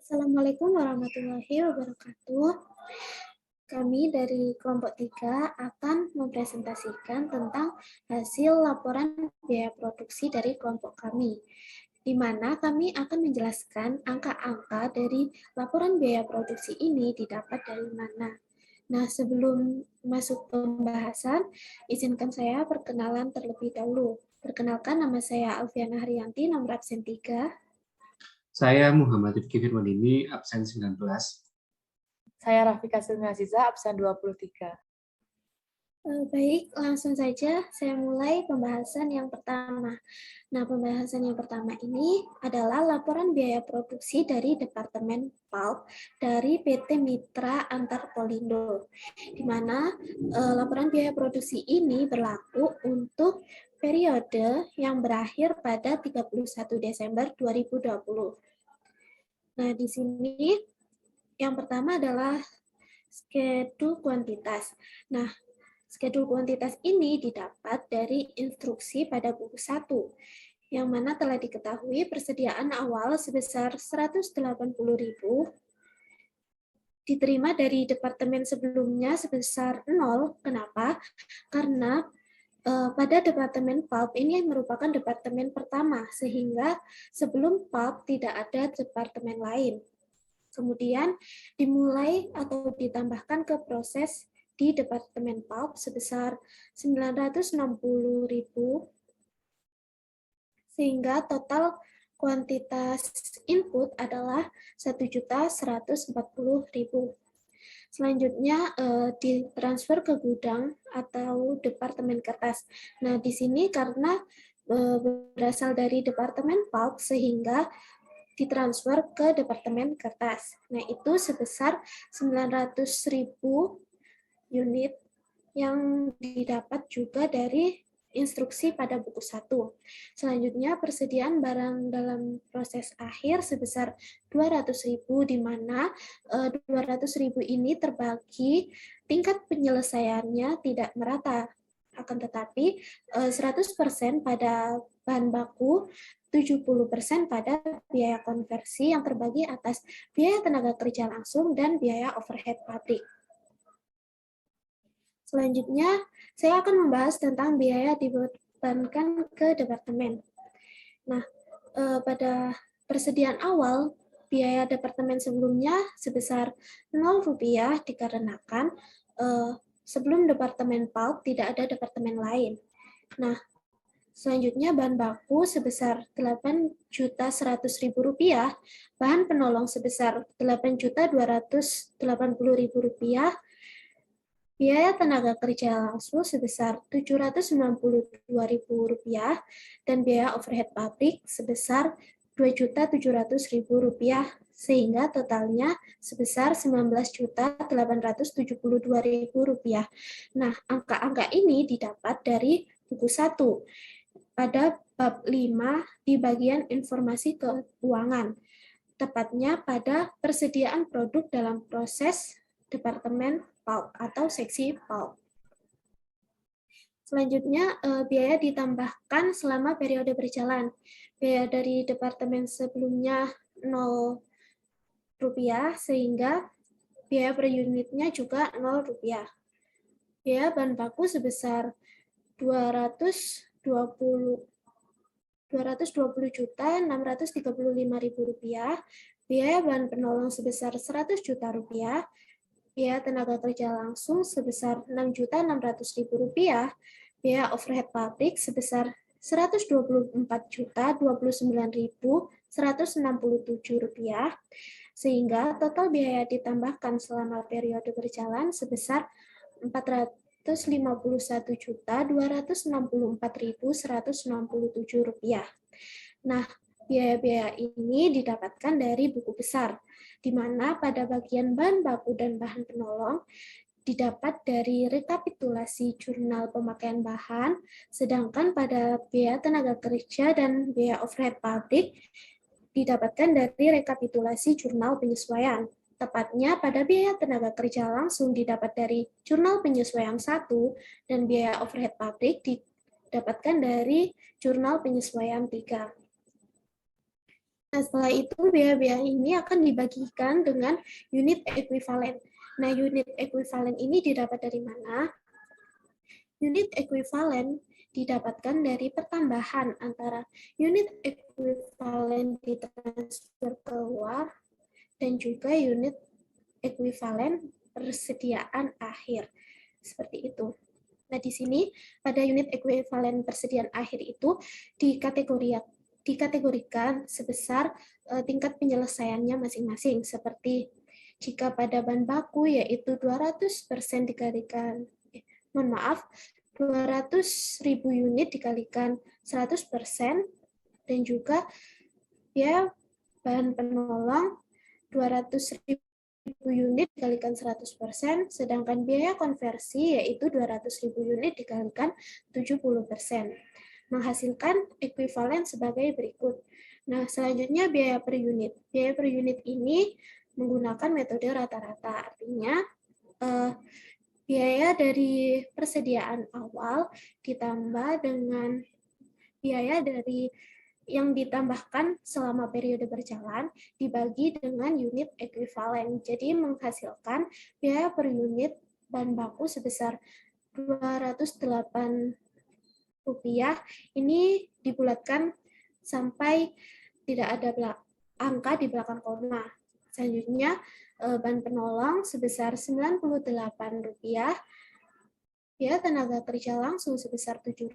Assalamualaikum warahmatullahi wabarakatuh. Kami dari kelompok 3 akan mempresentasikan tentang hasil laporan biaya produksi dari kelompok kami, di mana kami akan menjelaskan angka-angka dari laporan biaya produksi ini didapat dari mana. Nah, sebelum masuk pembahasan, izinkan saya perkenalan terlebih dahulu. Perkenalkan, nama saya Alfiana Haryanti, nomor absen 3. Saya Muhammad Rifki Firmanini, absen 19. Saya Rafika Silmiasiza, absen 23. Baik, langsung saja saya mulai pembahasan yang pertama. Nah, pembahasan yang pertama ini adalah laporan biaya produksi dari Departemen Pulp dari PT Mitra Antar Polindo, di mana laporan biaya produksi ini berlaku untuk periode yang berakhir pada 31 Desember 2020. Nah, di sini yang pertama adalah skedul kuantitas. Nah, skedul kuantitas ini didapat dari instruksi pada buku 1, yang mana telah diketahui persediaan awal sebesar 180.000 diterima dari departemen sebelumnya sebesar 0. Kenapa? Karena pada departemen pulp ini merupakan departemen pertama, sehingga sebelum pulp tidak ada departemen lain. Kemudian dimulai atau ditambahkan ke proses di Departemen Pulp sebesar 960.000, sehingga total kuantitas input adalah 1.140.000. Selanjutnya ditransfer ke gudang atau departemen kertas. Nah, di sini karena berasal dari departemen pulp sehingga ditransfer ke departemen kertas. Nah, itu sebesar 900.000 unit yang didapat juga dari instruksi pada buku 1. Selanjutnya, persediaan barang dalam proses akhir sebesar 200.000, di mana 200.000 ini terbagi tingkat penyelesaiannya tidak merata. Akan tetapi 100% pada bahan baku, 70% pada biaya konversi yang terbagi atas biaya tenaga kerja langsung dan biaya overhead pabrik. Selanjutnya, saya akan membahas tentang biaya dibebankan ke departemen. Nah, pada persediaan awal, biaya departemen sebelumnya sebesar Rp0 dikarenakan sebelum departemen pulp tidak ada departemen lain. Nah, selanjutnya bahan baku sebesar Rp8.100.000, bahan penolong sebesar Rp8.280.000, biaya tenaga kerja langsung sebesar Rp792.000, dan biaya overhead pabrik sebesar Rp2.700.000, sehingga totalnya sebesar Rp19.872.000. Nah, angka-angka ini didapat dari buku 1 pada bab 5 di bagian informasi keuangan, tepatnya pada persediaan produk dalam proses Departemen Pulp atau seksi pulp. Selanjutnya, biaya ditambahkan selama periode berjalan. Biaya dari departemen sebelumnya Rp0, sehingga biaya per unitnya juga Rp0. Biaya bahan baku sebesar Rp220.635.000, biaya bahan penolong sebesar Rp100 juta, biaya tenaga kerja langsung sebesar Rp6.600.000, biaya overhead pabrik sebesar Rp124.029.167, sehingga total biaya ditambahkan selama periode berjalan sebesar Rp451.264.167. Nah, biaya-biaya ini didapatkan dari buku besar, di mana pada bagian bahan baku dan bahan penolong didapat dari rekapitulasi jurnal pemakaian bahan, sedangkan pada biaya tenaga kerja dan biaya overhead pabrik didapatkan dari rekapitulasi jurnal penyesuaian. Tepatnya pada biaya tenaga kerja langsung didapat dari jurnal penyesuaian 1 dan biaya overhead pabrik didapatkan dari jurnal penyesuaian 3. Nah, setelah itu biaya-biaya ini akan dibagikan dengan unit ekuivalen. Nah, unit ekuivalen ini didapat dari mana? Unit ekuivalen didapatkan dari pertambahan antara unit ekuivalen ditransfer keluar dan juga unit ekuivalen persediaan akhir. Seperti itu. Nah, di sini pada unit ekuivalen persediaan akhir itu dikategorikan sebesar tingkat penyelesaiannya masing-masing, seperti jika pada bahan baku yaitu 200% dikalikan, mohon maaf, 200.000 unit dikalikan 100%, dan juga ya bahan penolong 200.000 unit dikalikan 100%, sedangkan biaya konversi yaitu 200.000 unit dikalikan 70%. Menghasilkan ekuivalen sebagai berikut. Nah, selanjutnya biaya per unit. Biaya per unit ini menggunakan metode rata-rata, artinya biaya dari persediaan awal ditambah dengan biaya dari yang ditambahkan selama periode berjalan dibagi dengan unit ekuivalen. Jadi menghasilkan biaya per unit bahan baku sebesar Rp208 ini dibulatkan sampai tidak ada angka di belakang koma. Selanjutnya bahan penolong sebesar Rp98, biaya tenaga kerja langsung sebesar Rp7,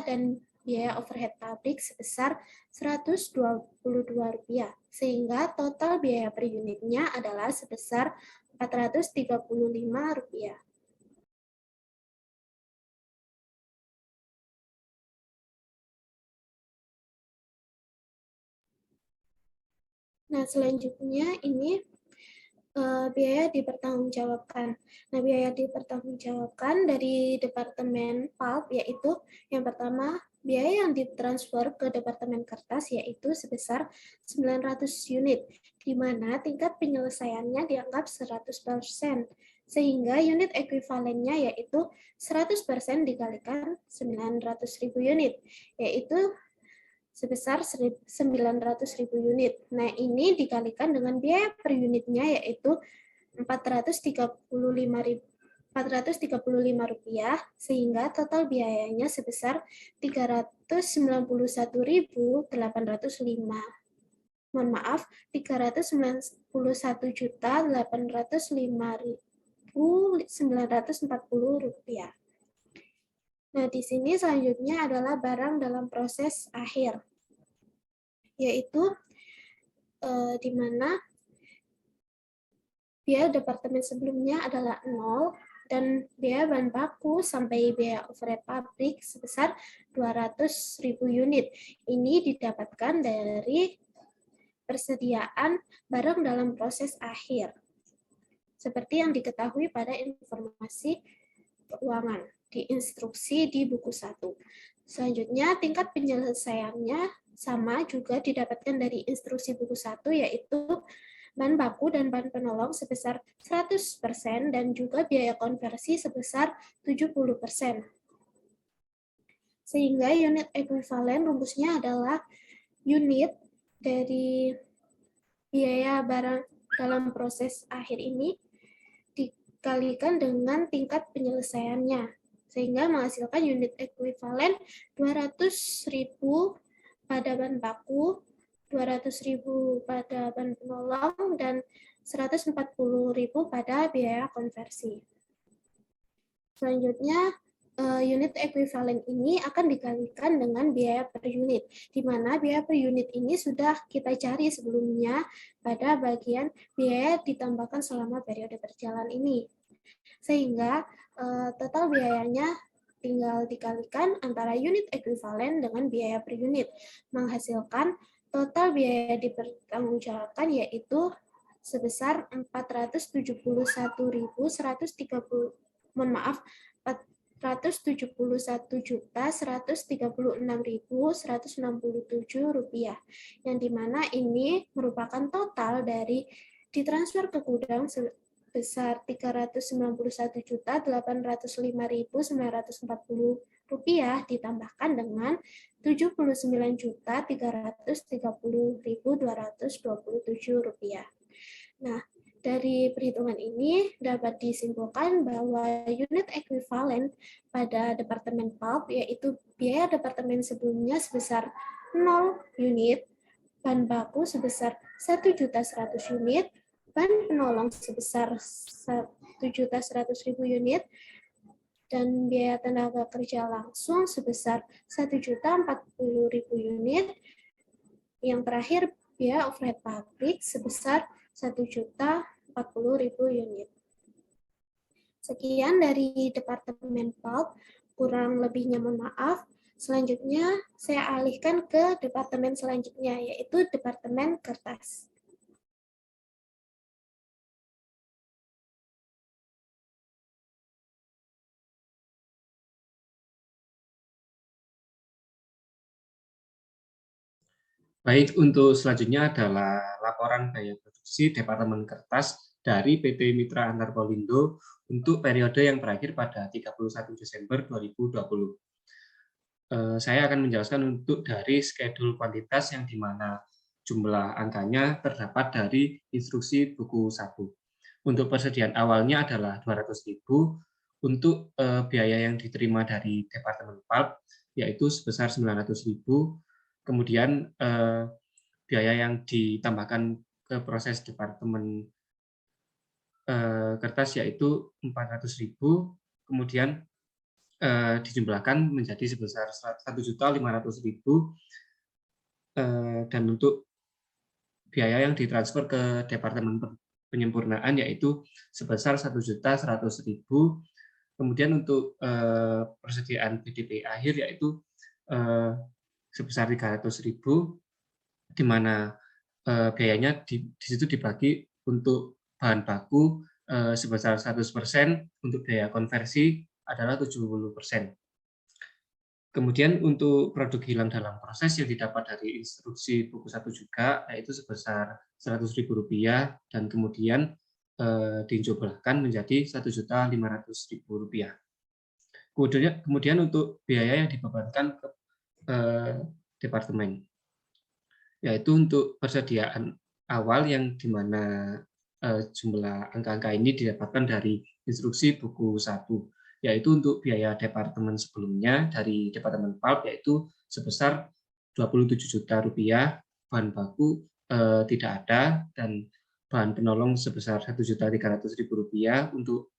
dan biaya overhead pabrik sebesar Rp122, sehingga total biaya per unitnya adalah sebesar Rp435. Nah, selanjutnya ini biaya dipertanggungjawabkan. Nah, biaya dipertanggungjawabkan dari Departemen Pulp yaitu yang pertama, biaya yang ditransfer ke Departemen Kertas yaitu sebesar 900 unit, di mana tingkat penyelesaiannya dianggap 100%, sehingga unit ekuivalennya yaitu 100% dikalikan 900.000 unit, yaitu sebesar 900.000 unit. Nah, ini dikalikan dengan biaya per unitnya yaitu Rp435, sehingga total biayanya sebesar Rp391.805. Mohon maaf, Rp391.805.940. Nah, di sini selanjutnya adalah barang dalam proses akhir, yaitu di mana biaya departemen sebelumnya adalah 0, dan biaya bahan baku sampai biaya overhead pabrik sebesar 200.000 unit. Ini didapatkan dari persediaan barang dalam proses akhir, seperti yang diketahui pada informasi keuangan di instruksi di buku 1. Selanjutnya, tingkat penyelesaiannya sama juga didapatkan dari instruksi buku 1, yaitu bahan baku dan bahan penolong sebesar 100% dan juga biaya konversi sebesar 70%. Sehingga unit ekuivalen rumusnya adalah unit dari biaya barang dalam proses akhir ini dikalikan dengan tingkat penyelesaiannya, sehingga menghasilkan unit ekuivalen 200.000 pada bahan baku, 200.000 pada bahan penolong, dan 140.000 pada biaya konversi. Selanjutnya, unit ekuivalen ini akan dikalikan dengan biaya per unit, di mana biaya per unit ini sudah kita cari sebelumnya pada bagian biaya ditambahkan selama periode berjalan ini. Sehingga total biayanya tinggal dikalikan antara unit ekuivalen dengan biaya per unit, menghasilkan total biaya dipertanggungjawabkan yaitu sebesar 471.136.167 rupiah, yang dimana ini merupakan total dari ditransfer ke gudang sebesar 391.805.940 ditambahkan dengan Rp79.330.227. Nah, dari perhitungan ini dapat disimpulkan bahwa unit ekuivalen pada Departemen Pulp yaitu biaya departemen sebelumnya sebesar 0 unit, bahan baku sebesar 1.100.000 unit, bahan penolong sebesar 1.100.000 unit, dan biaya tenaga kerja langsung sebesar 1.040.000 unit. Yang terakhir, biaya overhead pabrik sebesar 1.040.000 unit. Sekian dari Departemen Pulp, kurang lebihnya mohon maaf. Selanjutnya, saya alihkan ke departemen selanjutnya, yaitu Departemen Kertas. Baik, untuk selanjutnya adalah laporan biaya produksi Departemen Kertas dari PT Mitra Antar Polindo untuk periode yang berakhir pada 31 Desember 2020. Saya akan menjelaskan untuk dari schedule kuantitas yang di mana jumlah angkanya terdapat dari instruksi buku 1. Untuk persediaan awalnya adalah 200.000 untuk biaya yang diterima dari Departemen Pulp, yaitu sebesar 900.000. Kemudian biaya yang ditambahkan ke proses Departemen Kertas yaitu 400.000, kemudian dijumlahkan menjadi sebesar 1.500.000, dan untuk biaya yang ditransfer ke Departemen Penyempurnaan yaitu sebesar 1.100.000. Kemudian untuk persediaan BDP akhir yaitu sebesar 300.000, di mana biayanya di situ dibagi untuk bahan baku sebesar 100%, untuk biaya konversi adalah 70%. Kemudian untuk produk hilang dalam proses yang didapat dari instruksi buku 1 juga, yaitu sebesar Rp100.000, dan kemudian dijumlahkan menjadi Rp1.500.000. Kemudian untuk biaya yang dibebankan ke departemen, yaitu untuk persediaan awal yang di mana jumlah angka-angka ini didapatkan dari instruksi buku 1, yaitu untuk biaya departemen sebelumnya dari Departemen Pulp yaitu sebesar Rp27 juta, bahan baku tidak ada, dan bahan penolong sebesar Rp1.300.000, untuk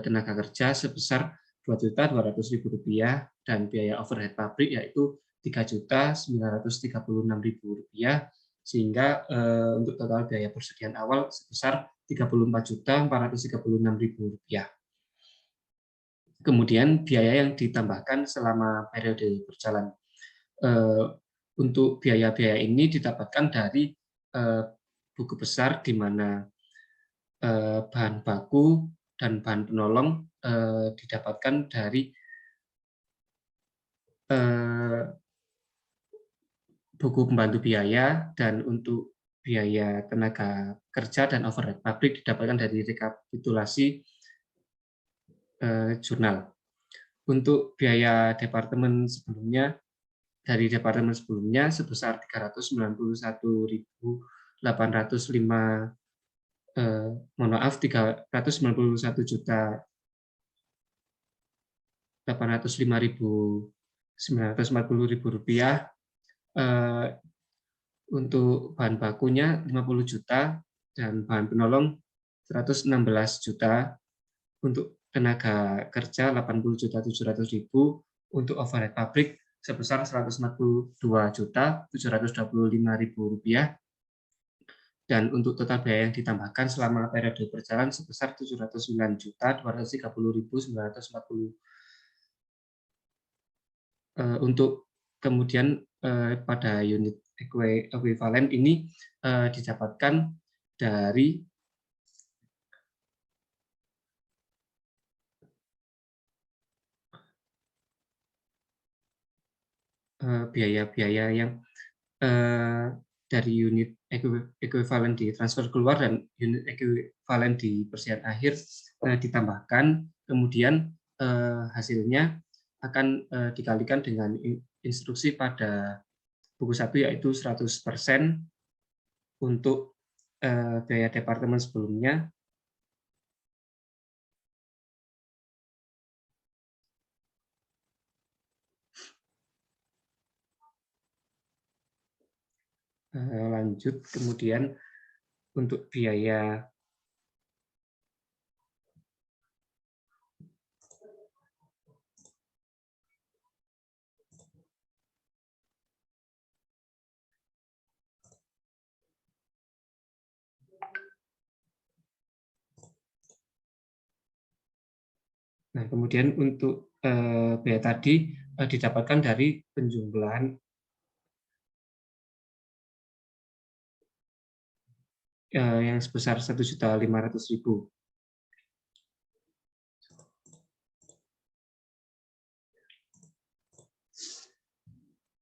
tenaga kerja sebesar Rp2.200.000, dan biaya overhead pabrik yaitu Rp3.936.000, sehingga untuk total biaya persediaan awal sebesar Rp34.436.000. Kemudian biaya yang ditambahkan selama periode berjalan. Untuk biaya-biaya ini didapatkan dari buku besar di mana bahan baku dan bahan penolong didapatkan dari buku pembantu biaya, dan untuk biaya tenaga kerja dan overhead pabrik didapatkan dari rekapitulasi jurnal. Untuk biaya departemen sebelumnya, dari departemen sebelumnya sebesar Rp391.940.940. Untuk bahan bakunya 50 juta dan bahan penolong 116 juta, untuk tenaga kerja 80.700.000, untuk overhead pabrik sebesar Rp142.725.000, dan untuk total biaya yang ditambahkan selama periode berjalan sebesar Rp709.230.940. Untuk kemudian pada unit ekuivalen ini didapatkan dari biaya-biaya yang dari unit ekuivalen di transfer keluar dan unit ekuivalen di persediaan akhir ditambahkan, kemudian hasilnya akan dikalikan dengan instruksi pada buku 1 yaitu 100% untuk biaya departemen sebelumnya. Lanjut, kemudian untuk biaya Nah, kemudian untuk biaya tadi didapatkan dari penjumlahan yang sebesar 1.500.000.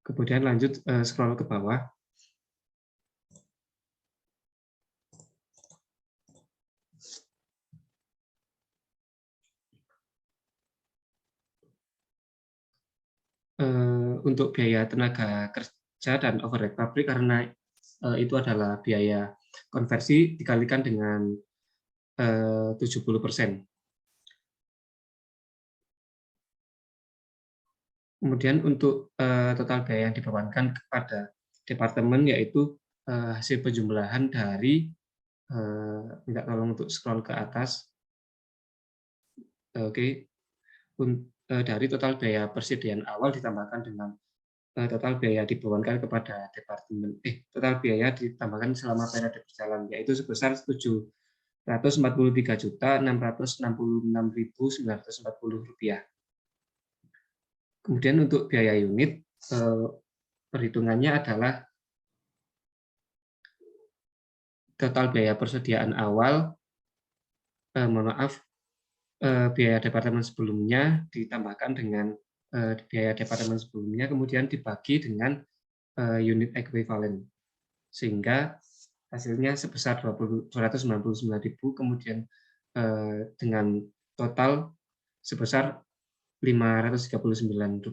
Kemudian lanjut scroll ke bawah. Untuk biaya tenaga kerja dan overhead pabrik, karena itu adalah biaya konversi dikalikan dengan 70%. Kemudian untuk total biaya yang dibebankan kepada departemen yaitu hasil penjumlahan dari minta tolong untuk scroll ke atas. Oke. Dari total biaya persediaan awal ditambahkan dengan total biaya dibebankan kepada departemen total biaya ditambahkan selama periode berjalan yaitu sebesar Rp743.666.940. Kemudian untuk biaya unit perhitungannya adalah total biaya persediaan awal biaya departemen sebelumnya ditambahkan dengan biaya departemen sebelumnya, kemudian dibagi dengan unit ekuivalen, sehingga hasilnya sebesar 299.000, kemudian dengan total sebesar Rp539.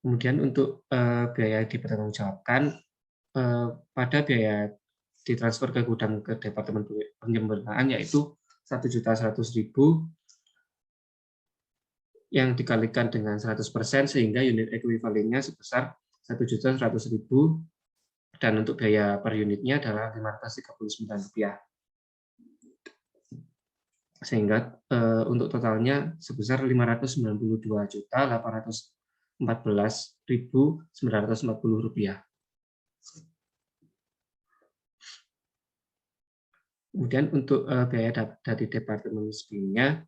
Kemudian untuk biaya dipertanggungjawabkan pada biaya ditransfer ke gudang ke departemen penyempurnaan yaitu 1.100.000 yang dikalikan dengan 100% sehingga unit ekuivalennya sebesar 1.100.000 dan untuk biaya per unitnya adalah Rp539. Sehingga untuk totalnya sebesar Rp592.814.940. Kemudian untuk biaya dari departemen sebelumnya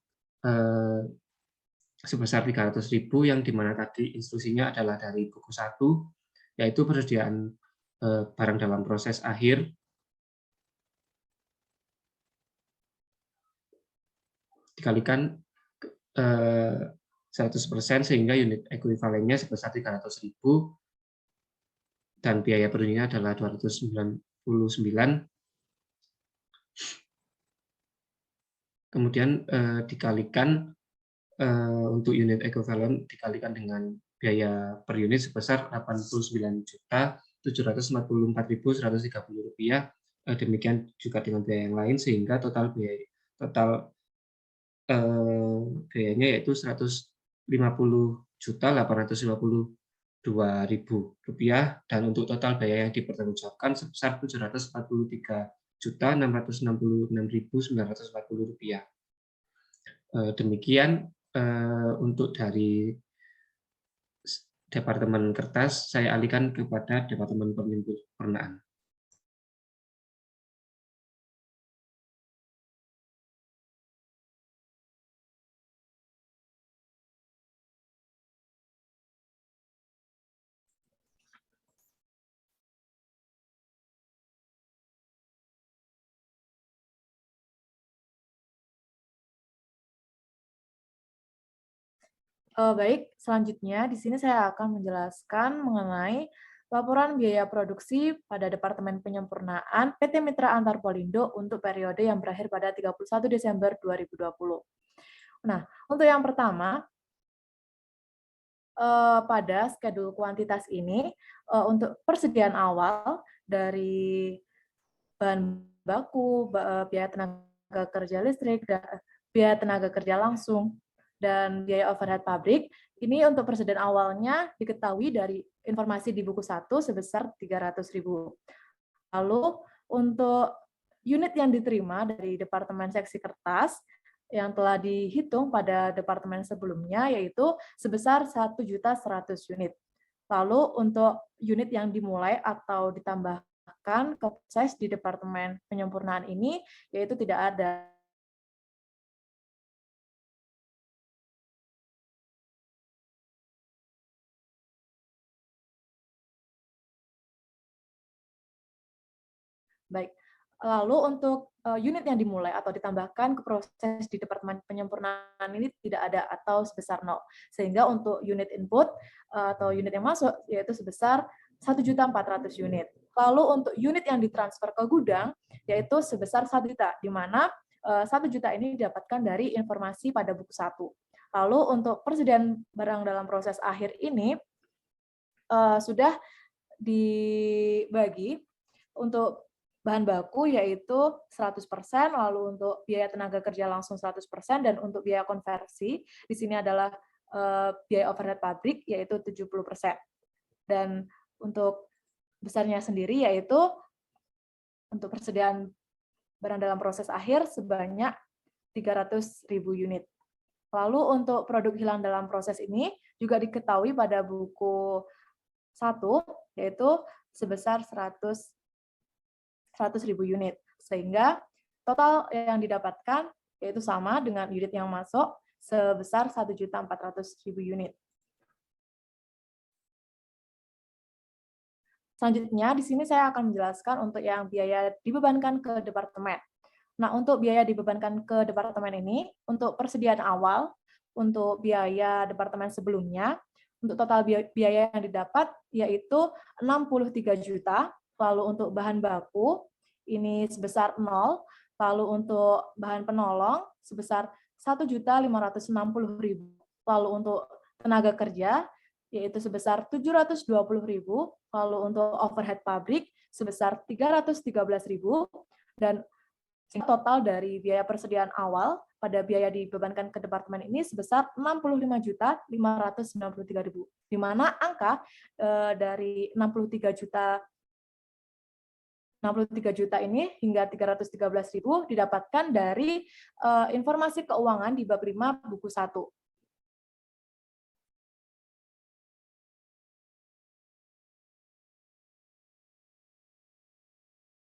sebesar 300.000 yang dimana tadi instruksinya adalah dari buku 1 yaitu persediaan barang dalam proses akhir dikalikan 100% sehingga unit ekuivalennya sebesar 300.000 dan biaya per unitnya adalah 299. Kemudian dikalikan untuk unit ekuivalen dikalikan dengan biaya per unit sebesar Rp89.744.130. Demikian juga dengan biaya yang lain sehingga total biayanya yaitu Rp50.852.000 dan untuk total biaya yang dipertanggungjawabkan sebesar Rp743.666.940. Demikian untuk dari Departemen Kertas, saya alihkan kepada Departemen Penyempurnaan. Baik, selanjutnya di sini saya akan menjelaskan mengenai Laporan biaya produksi pada Departemen Penyempurnaan PT Mitra Antar Polindo untuk periode yang berakhir pada 31 Desember 2020. Nah, untuk yang pertama, pada skedul kuantitas ini, untuk persediaan awal dari bahan baku, biaya tenaga kerja listrik, biaya tenaga kerja langsung, dan biaya overhead pabrik, ini untuk persediaan awalnya diketahui dari informasi di buku 1 sebesar 300.000. Lalu untuk unit yang diterima dari Departemen Seksi Kertas yang telah dihitung pada departemen sebelumnya yaitu sebesar 1.100.000 unit. Lalu untuk unit yang dimulai atau ditambahkan ke proses di Departemen Penyempurnaan ini yaitu tidak ada. Baik. Lalu untuk unit yang dimulai atau ditambahkan ke proses di Departemen Penyempurnaan ini tidak ada atau sebesar 0. Sehingga untuk unit input atau unit yang masuk yaitu sebesar 1.400.000 unit. Lalu untuk unit yang ditransfer ke gudang yaitu sebesar 1 juta, di mana 1 juta ini didapatkan dari informasi pada buku 1. Lalu untuk persediaan barang dalam proses akhir ini sudah dibagi untuk bahan baku yaitu 100%, lalu untuk biaya tenaga kerja langsung 100%, dan untuk biaya konversi di sini adalah biaya overhead pabrik yaitu 70%. Dan untuk besarnya sendiri yaitu untuk persediaan barang dalam proses akhir sebanyak 300.000 unit. Lalu untuk produk hilang dalam proses ini juga diketahui pada buku 1 yaitu sebesar 100.000 unit, sehingga total yang didapatkan yaitu sama dengan unit yang masuk sebesar 1.400.000 unit. Selanjutnya, di sini saya akan menjelaskan untuk yang biaya dibebankan ke departemen. Nah, untuk biaya dibebankan ke departemen ini, untuk persediaan awal, untuk biaya departemen sebelumnya, untuk total biaya yang didapat yaitu 63 juta, lalu untuk bahan baku ini sebesar 0, lalu untuk bahan penolong sebesar 1.560.000, lalu untuk tenaga kerja yaitu sebesar 720.000, lalu untuk overhead pabrik sebesar 313.000, dan total dari biaya persediaan awal pada biaya dibebankan ke departemen ini sebesar 65.593.000, di mana angka dari 63 juta ini hingga 313.000 didapatkan dari informasi keuangan di bab 5 buku 1.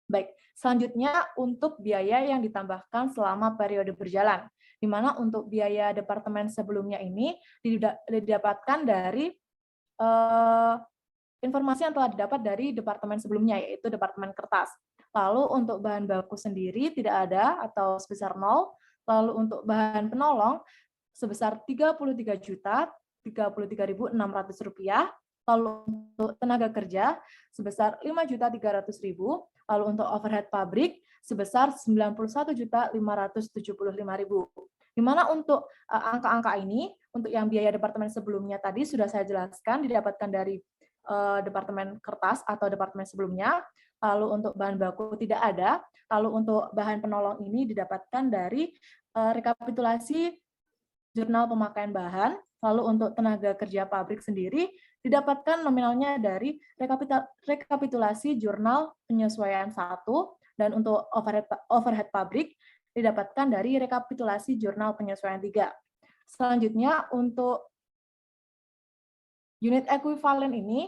Baik, selanjutnya untuk biaya yang ditambahkan selama periode berjalan, di mana untuk biaya departemen sebelumnya ini didapatkan dari informasi yang telah didapat dari departemen sebelumnya, yaitu Departemen Kertas. Lalu untuk bahan baku sendiri tidak ada atau sebesar 0, lalu untuk bahan penolong sebesar 33.033.600 rupiah, lalu untuk tenaga kerja sebesar 5.300.000, lalu untuk overhead pabrik sebesar 91.575.000. Di mana untuk angka-angka ini, untuk yang biaya departemen sebelumnya tadi sudah saya jelaskan didapatkan dari departemen kertas atau departemen sebelumnya, lalu untuk bahan baku tidak ada, lalu untuk bahan penolong ini didapatkan dari rekapitulasi jurnal pemakaian bahan, lalu untuk tenaga kerja pabrik sendiri didapatkan nominalnya dari rekapitulasi jurnal penyesuaian 1, dan untuk overhead pabrik didapatkan dari rekapitulasi jurnal penyesuaian 3. Selanjutnya untuk unit ekuivalen ini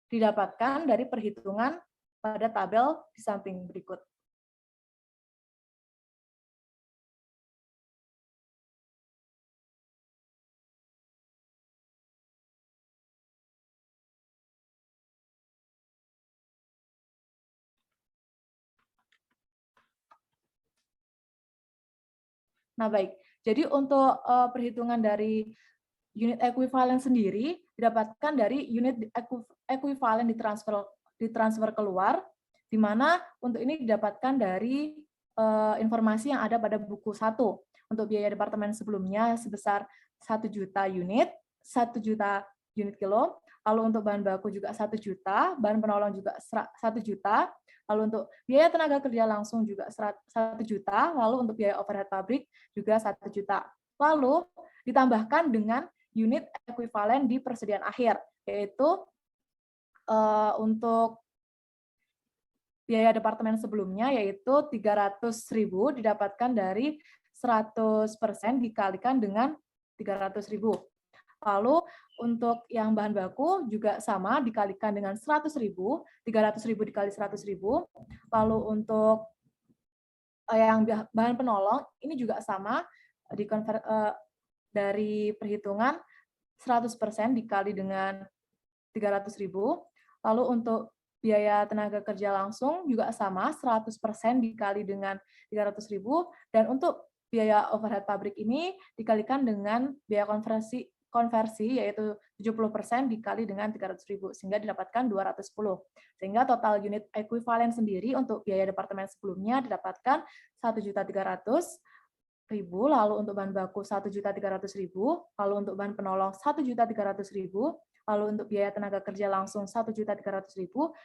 didapatkan dari perhitungan pada tabel di samping berikut. Nah, baik. Jadi untuk perhitungan dari unit ekuivalen sendiri didapatkan dari unit ekuivalen ditransfer keluar, di mana untuk ini didapatkan dari informasi yang ada pada buku 1. Untuk biaya departemen sebelumnya sebesar 1 juta unit, 1 juta unit kilo, lalu untuk bahan baku juga 1 juta, bahan penolong juga 1 juta, lalu untuk biaya tenaga kerja langsung juga 1 juta, lalu untuk biaya overhead pabrik juga 1 juta. Lalu ditambahkan dengan unit ekuivalen di persediaan akhir, yaitu untuk biaya departemen sebelumnya yaitu 300.000 didapatkan dari 100% dikalikan dengan 300.000. Lalu untuk yang bahan baku juga sama dikalikan dengan 100.000, 300.000 dikali 100.000. Lalu untuk yang bahan penolong ini juga sama dari perhitungan 100% dikali dengan 300.000. Lalu untuk biaya tenaga kerja langsung juga sama, 100% dikali dengan 300.000. Dan untuk biaya overhead pabrik ini dikalikan dengan biaya konversi yaitu 70% dikali dengan 300.000, sehingga didapatkan 210. Sehingga total unit ekuivalen sendiri untuk biaya departemen sebelumnya didapatkan 1.300.000, lalu untuk bahan baku 1.300.000, lalu untuk bahan penolong 1.300.000, lalu untuk biaya tenaga kerja langsung 1.300.000,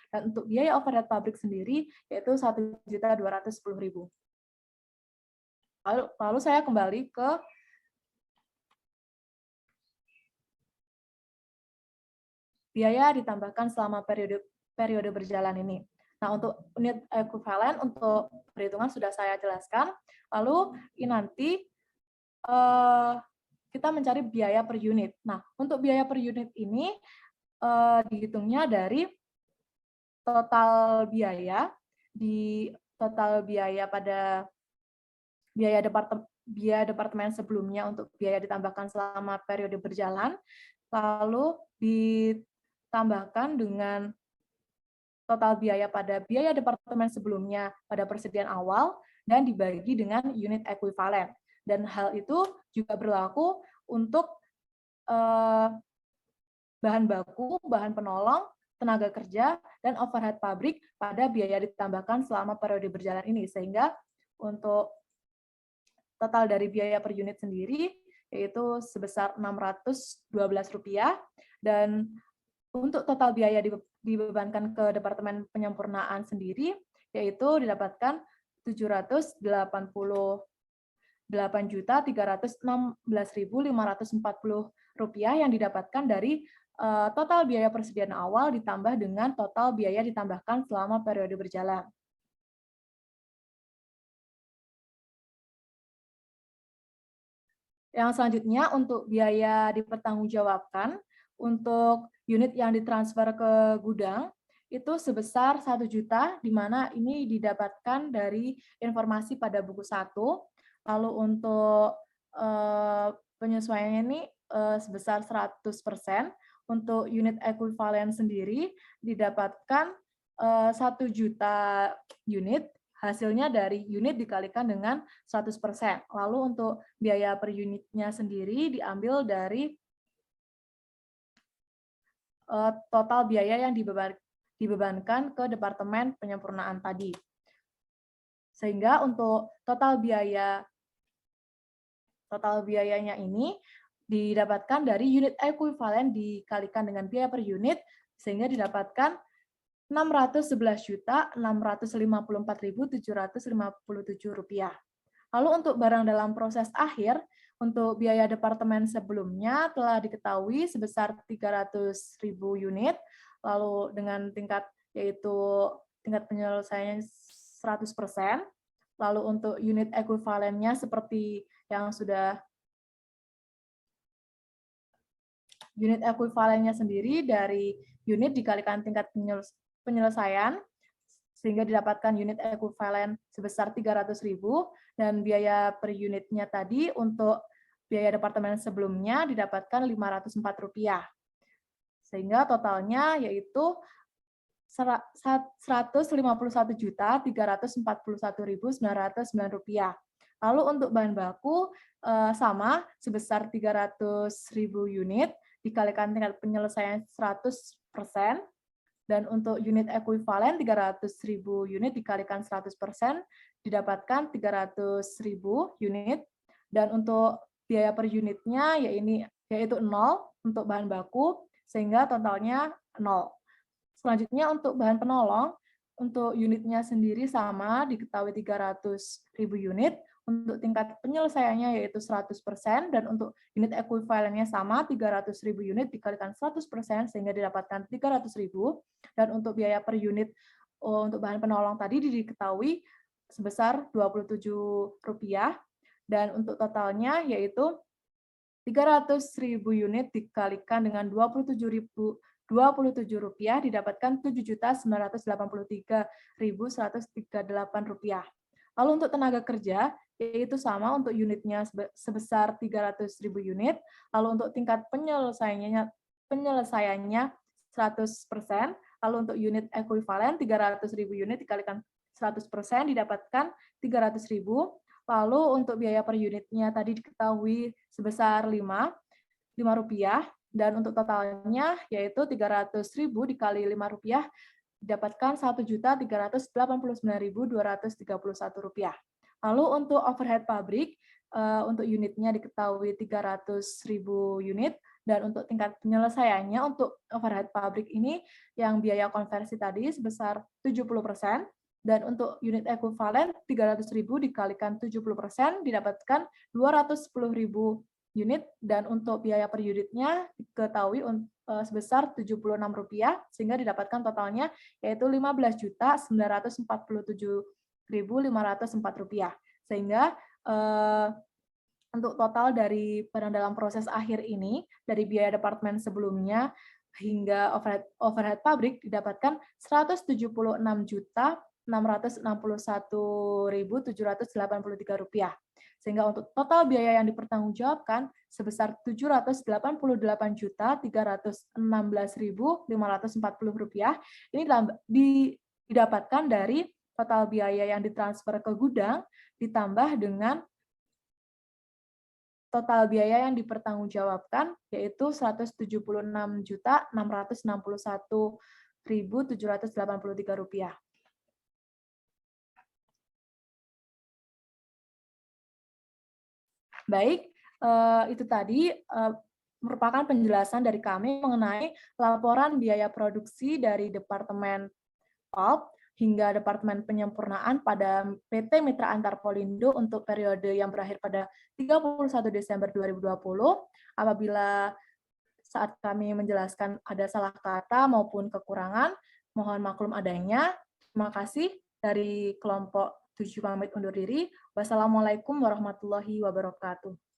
dan untuk biaya overhead pabrik sendiri yaitu 1.210.000. Lalu saya kembali ke biaya ditambahkan selama periode berjalan ini. Nah, untuk unit ekuivalen untuk perhitungan sudah saya jelaskan. Lalu ini nanti kita mencari biaya per unit. Nah, untuk biaya per unit ini dihitungnya dari total biaya pada biaya departemen sebelumnya untuk biaya ditambahkan selama periode berjalan, lalu ditambahkan dengan total biaya pada biaya departemen sebelumnya pada persediaan awal dan dibagi dengan unit ekuivalen. Dan hal itu juga berlaku untuk bahan baku, bahan penolong, tenaga kerja, dan overhead pabrik pada biaya ditambahkan selama periode berjalan ini. Sehingga untuk total dari biaya per unit sendiri yaitu sebesar Rp612, dan untuk total biaya dibebankan ke Departemen Penyempurnaan sendiri yaitu didapatkan Rp78.316.540 yang didapatkan dari total biaya persediaan awal ditambah dengan total biaya ditambahkan selama periode berjalan. Yang selanjutnya untuk biaya dipertanggungjawabkan untuk unit yang ditransfer ke gudang itu sebesar 1 juta, di mana ini didapatkan dari informasi pada buku 1. Lalu untuk penyesuaiannya ini sebesar 100%. Untuk unit ekuivalen sendiri didapatkan 1 juta unit, hasilnya dari unit dikalikan dengan 100%. Lalu untuk biaya per unitnya sendiri diambil dari total biaya yang dibebankan ke Departemen Penyempurnaan tadi. Sehingga untuk total biayanya ini didapatkan dari unit ekuivalen dikalikan dengan biaya per unit, sehingga didapatkan Rp611.654.757. Lalu untuk barang dalam proses akhir, untuk biaya departemen sebelumnya telah diketahui sebesar 300.000 unit, lalu dengan tingkat penyelesaiannya 100%. Lalu untuk unit ekuivalennya seperti yang sudah unit ekuivalennya sendiri dari unit dikalikan tingkat penyelesaian, sehingga didapatkan unit ekuivalen sebesar 300.000, dan biaya per unitnya tadi untuk biaya departemen sebelumnya didapatkan Rp504. Sehingga totalnya yaitu Rp151.341.909. Lalu untuk bahan baku sama sebesar 300.000 unit dikalikan tingkat penyelesaian 100%, dan untuk unit ekuivalen 300.000 unit dikalikan 100% didapatkan 300.000 unit, dan untuk biaya per unitnya yaitu 0 untuk bahan baku, sehingga totalnya 0. Selanjutnya untuk bahan penolong, untuk unitnya sendiri sama, diketahui 300.000 unit, untuk tingkat penyelesaiannya yaitu 100%, dan untuk unit ekuivalennya sama, 300.000 unit dikalikan 100%, sehingga didapatkan 300.000, dan untuk biaya per unit untuk bahan penolong tadi diketahui sebesar Rp27, dan untuk totalnya yaitu 300.000 unit dikalikan dengan Rp27 didapatkan Rp7.983.138. Lalu untuk tenaga kerja, yaitu sama untuk unitnya sebesar 300.000 unit, lalu untuk tingkat penyelesaiannya 100%, lalu untuk unit ekuivalen 300.000 unit dikalikan 100% didapatkan 300.000, lalu untuk biaya per unitnya tadi diketahui sebesar Rp5, dan untuk totalnya yaitu 300.000 dikali Rp5 didapatkan Rp1.089.231. Lalu untuk overhead pabrik, untuk unitnya diketahui 300.000 unit, dan untuk tingkat penyelesaiannya untuk overhead pabrik ini yang biaya konversi tadi sebesar 70%, dan untuk unit ekuivalen 300.000 dikalikan 70% didapatkan 210.000 unit, dan untuk biaya per unitnya diketahui sebesar Rp76, sehingga didapatkan totalnya yaitu Rp15.947.504, sehingga untuk total dari barang dalam proses akhir ini dari biaya departemen sebelumnya hingga overhead pabrik didapatkan Rp674.661.783, sehingga untuk total biaya yang dipertanggungjawabkan sebesar Rp788.316.540. Ini didapatkan dari total biaya yang ditransfer ke gudang ditambah dengan total biaya yang dipertanggungjawabkan yaitu Rp176.661.783. Baik, itu tadi merupakan penjelasan dari kami mengenai laporan biaya produksi dari Departemen Pulp hingga Departemen Penyempurnaan pada PT Mitra Antar Polindo untuk periode yang berakhir pada 31 Desember 2020. Apabila saat kami menjelaskan ada salah kata maupun kekurangan, mohon maklum adanya. Terima kasih. Dari kelompok 7 pamit undur diri. Wassalamualaikum warahmatullahi wabarakatuh.